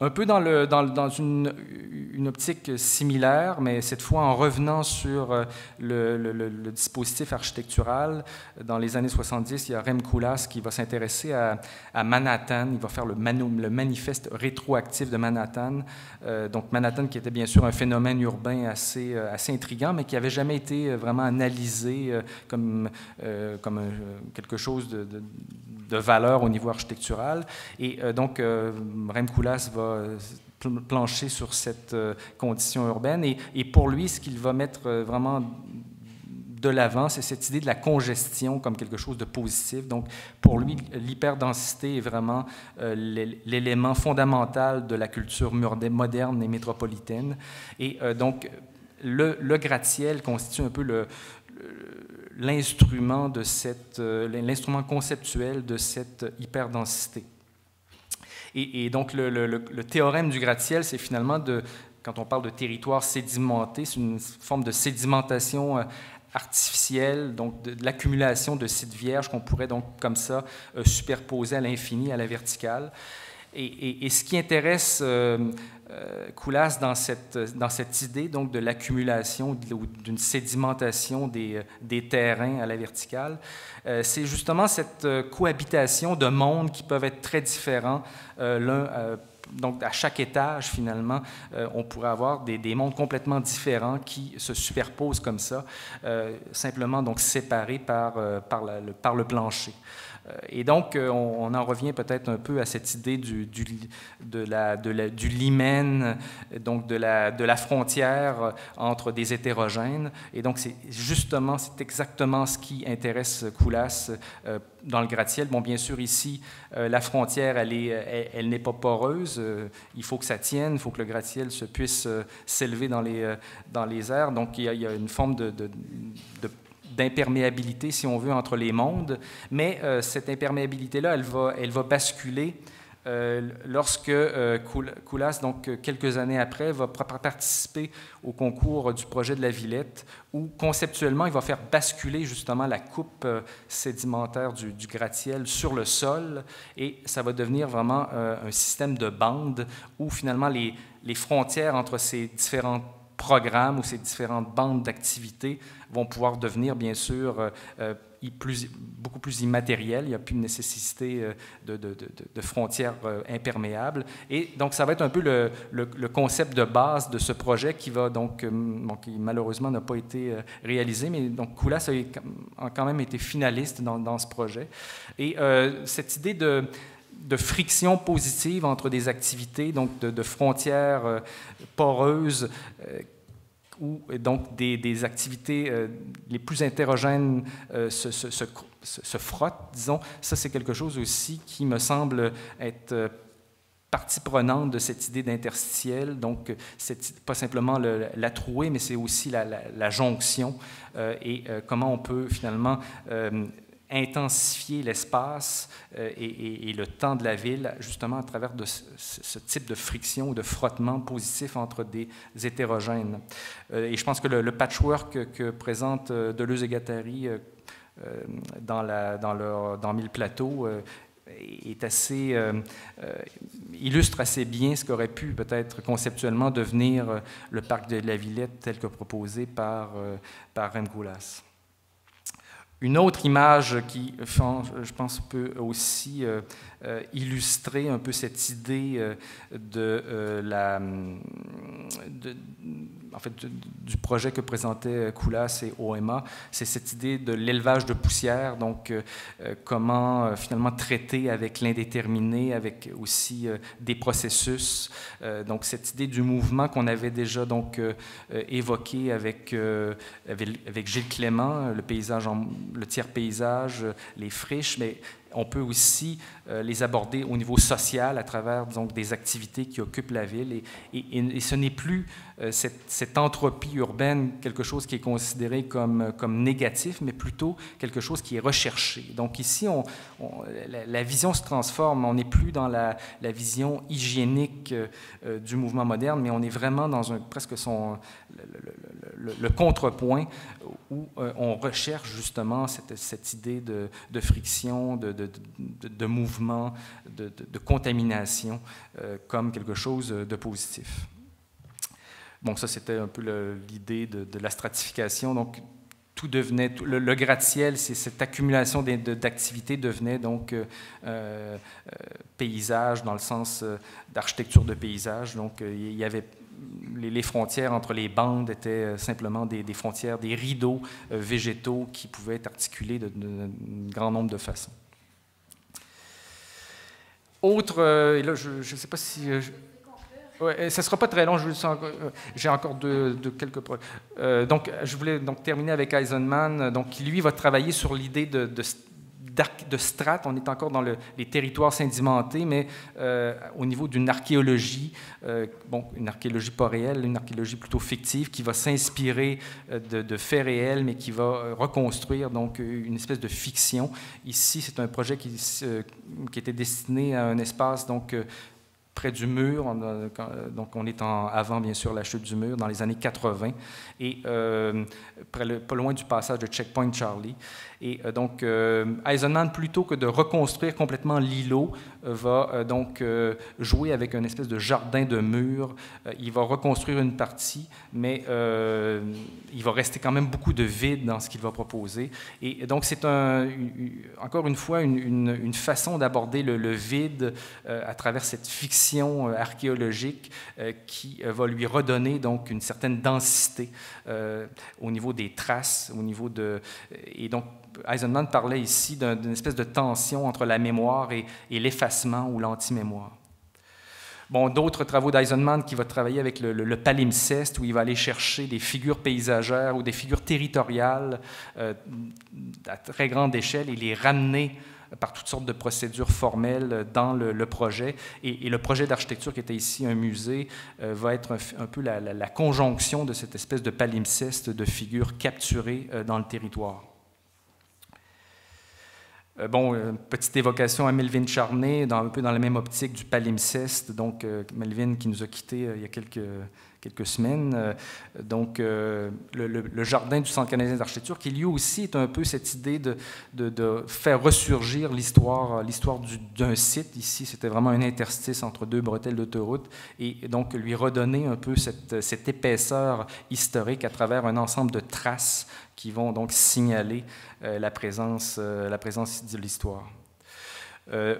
Un peu dans une optique similaire, mais cette fois en revenant sur le dispositif architectural. Dans les années 70, il y a Rem Koolhaas qui va s'intéresser à Manhattan. Il va faire le manifeste rétroactif de Manhattan. Donc Manhattan qui était bien sûr un phénomène urbain assez intriguant, mais qui n'avait jamais été vraiment analysé comme quelque chose de valeur au niveau architectural. Et donc Rem Koolhaas va plancher sur cette condition urbaine. Et pour lui, ce qu'il va mettre vraiment de l'avant, c'est cette idée de la congestion comme quelque chose de positif. Donc, pour lui, l'hyperdensité est vraiment l'élément fondamental de la culture moderne et métropolitaine. Et donc, le gratte-ciel constitue un peu l'instrument conceptuel de cette hyperdensité. Et donc, le théorème du gratte-ciel, c'est finalement, quand on parle de territoire sédimenté, c'est une forme de sédimentation artificielle, donc de l'accumulation de sites vierges qu'on pourrait donc comme ça superposer à l'infini, à la verticale. Et ce qui intéresse Koolhaas dans cette idée donc de l'accumulation ou d'une sédimentation des terrains à la verticale, c'est justement cette cohabitation de mondes qui peuvent être très différents donc, à chaque étage, finalement, on pourrait avoir des mondes complètement différents qui se superposent comme ça, simplement donc séparés par le plancher. Et donc, on en revient peut-être un peu à cette idée du limen, donc de la frontière entre des hétérogènes. Et donc, c'est exactement ce qui intéresse Koolhaas dans le gratte-ciel. Bon, bien sûr, ici, la frontière, elle n'est pas poreuse. Il faut que ça tienne, il faut que le gratte-ciel puisse s'élever dans les airs. Donc, il y a une forme d'imperméabilité, si on veut, entre les mondes, mais cette imperméabilité-là, elle va basculer lorsque Koolhaas, donc quelques années après, va participer au concours du projet de la Villette, où conceptuellement, il va faire basculer justement la coupe sédimentaire du gratte-ciel sur le sol, et ça va devenir vraiment un système de bandes où finalement les frontières entre ces différents programmes ou ces différentes bandes d'activité vont pouvoir devenir, bien sûr, beaucoup plus immatérielles. Il n'y a plus de nécessité de frontières imperméables. Et donc, ça va être un peu le concept de base de ce projet qui va donc, qui malheureusement n'a pas été réalisé, mais donc Koolhaas a quand même été finaliste dans ce projet. Et cette idée de friction positive entre des activités, donc de frontières poreuses, où donc des activités les plus hétérogènes se frottent, disons. Ça, c'est quelque chose aussi qui me semble être partie prenante de cette idée d'interstitiel, donc pas simplement la trouée, mais c'est aussi la jonction et comment on peut finalement intensifier l'espace et le temps de la ville, justement à travers ce type de friction ou de frottement positif entre des hétérogènes. Et je pense que le patchwork que présente Deleuze et Guattari dans Mille plateaux illustre assez bien ce qu'aurait pu peut-être conceptuellement devenir le parc de la Villette tel que proposé par Rem Koolhaas. Une autre image qui, je pense, peut aussi illustrer un peu cette idée du projet que présentaient Koolhaas et OMA, c'est cette idée de l'élevage de poussière, donc comment finalement traiter avec l'indéterminé, avec aussi des processus. Donc cette idée du mouvement qu'on avait déjà donc évoqué avec Gilles Clément, le tiers-paysage, les friches, mais on peut aussi les aborder au niveau social à travers donc, des activités qui occupent la ville. Et ce n'est plus cette entropie urbaine, quelque chose qui est considéré comme négatif, mais plutôt quelque chose qui est recherché. Donc ici, la vision se transforme. On n'est plus dans la vision hygiénique du mouvement moderne, mais on est vraiment dans presque le contrepoint où on recherche justement cette idée de friction, de de mouvement, de contamination, comme quelque chose de positif. Bon, ça, c'était un peu l'idée de la stratification. Donc, tout devenait, le gratte-ciel, c'est cette accumulation d'activités devenait donc paysage dans le sens d'architecture de paysage. Donc, il y avait les frontières entre les bandes étaient simplement des frontières, des rideaux végétaux qui pouvaient être articulés d'un grand nombre de façons. Autre, et là, je ne sais pas si... Ouais, ça ne sera pas très long, j'ai encore quelques... donc, je voulais donc terminer avec Eisenman. Donc, qui, lui, va travailler sur l'idée de strates. On est encore dans les territoires sédimentés, mais au niveau d'une archéologie, une archéologie pas réelle, une archéologie plutôt fictive, qui va s'inspirer de faits réels, mais qui va reconstruire donc une espèce de fiction. Ici, c'est un projet qui était destiné à un espace donc près du mur, donc on est avant bien sûr la chute du mur, dans les années 80, et pas loin du passage de Checkpoint Charlie. Et donc Eisenman, plutôt que de reconstruire complètement l'îlot, va donc jouer avec une espèce de jardin de murs. Il va reconstruire une partie, mais il va rester quand même beaucoup de vide dans ce qu'il va proposer. Et donc c'est encore une fois une façon d'aborder le vide à travers cette fiction archéologique qui va lui redonner donc une certaine densité au niveau des traces, au niveau et donc Eisenman parlait ici d'une espèce de tension entre la mémoire et l'effacement ou l'anti-mémoire. Bon, d'autres travaux d'Eisenman qui va travailler avec le palimpseste, où il va aller chercher des figures paysagères ou des figures territoriales à très grande échelle et les ramener par toutes sortes de procédures formelles dans le projet. Et le projet d'architecture qui était ici un musée va être un peu la conjonction de cette espèce de palimpseste de figures capturées dans le territoire. Petite évocation à Melvin Charney, un peu dans la même optique du palimpseste. Donc, Melvin qui nous a quittés il y a quelques semaines. Donc, le jardin du Centre canadien d'architecture, qui lui aussi est un peu cette idée de faire ressurgir l'histoire d'un site. Ici, c'était vraiment un interstice entre deux bretelles d'autoroute, et donc lui redonner un peu cette épaisseur historique à travers un ensemble de traces qui vont donc signaler la présence de l'histoire.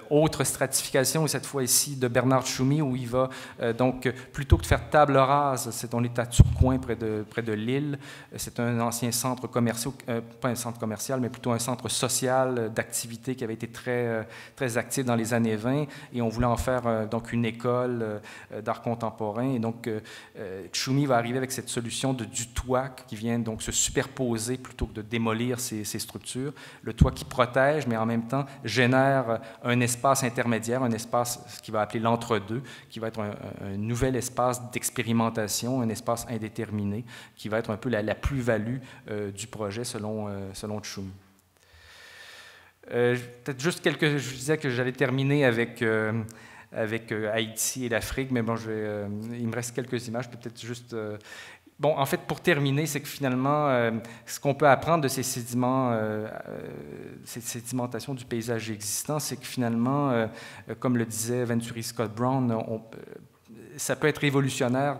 Autre stratification, cette fois ici de Bernard Tchoumi, où il va donc, plutôt que de faire table rase, on est à Tourcoing, près de Lille. C'est un ancien centre commercial, pas un centre commercial, mais plutôt un centre social d'activité qui avait été très, très actif dans les années 20, et on voulait en faire donc une école d'art contemporain. Et donc, Tchoumi va arriver avec cette solution du toit qui vient donc se superposer plutôt que de démolir ces structures. Le toit qui protège, mais en même temps génère un espace intermédiaire, un espace, ce qu'il va appeler l'entre-deux, qui va être un nouvel espace d'expérimentation, un espace indéterminé, qui va être un peu la plus-value du projet selon Tchoumi. Peut-être juste je disais que j'allais terminer avec Haïti et l'Afrique, mais bon, il me reste quelques images, peut-être juste... Bon, en fait, pour terminer, c'est que finalement, ce qu'on peut apprendre de ces sédimentations du paysage existant, c'est que finalement, comme le disait Venturi Scott Brown, ça peut être révolutionnaire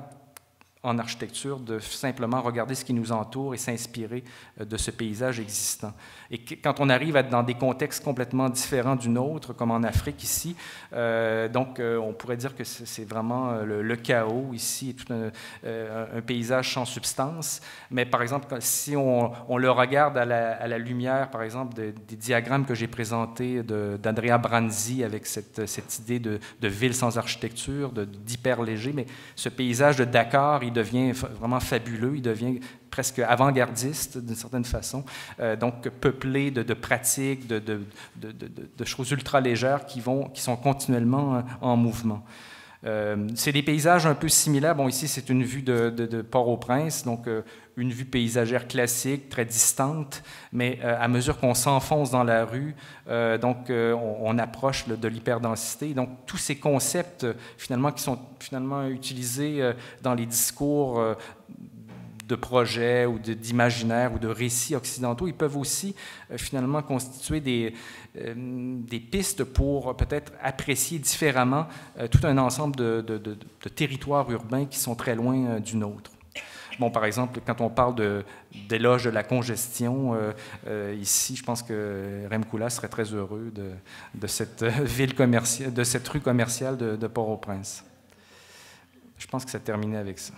en architecture de simplement regarder ce qui nous entoure et s'inspirer de ce paysage existant. Et quand on arrive à être dans des contextes complètement différents du nôtre, comme en Afrique ici, on pourrait dire que c'est vraiment le chaos ici, tout un paysage sans substance. Mais par exemple, si on le regarde à la lumière, par exemple, des diagrammes que j'ai présentés d'Andrea Branzi avec cette idée de ville sans architecture, d'hyper léger, mais ce paysage de Dakar, il devient vraiment fabuleux, il devient presque avant-gardiste d'une certaine façon, donc peuplé de pratiques, de choses ultra légères qui sont continuellement en mouvement. C'est des paysages un peu similaires. Bon, ici, c'est une vue de Port-au-Prince, donc une vue paysagère classique, très distante, mais à mesure qu'on s'enfonce dans la rue, on approche de l'hyperdensité. Donc, tous ces concepts, finalement, qui sont finalement utilisés dans les discours de projets ou d'imaginaires ou de récits occidentaux, ils peuvent aussi finalement constituer des pistes pour peut-être apprécier différemment tout un ensemble de territoires urbains qui sont très loin du nôtre. Bon, par exemple, quand on parle d'éloge de la congestion, ici, je pense que Rem Koolhaas serait très heureux de cette ville commerciale, de cette rue commerciale de Port-au-Prince. Je pense que ça terminait avec ça.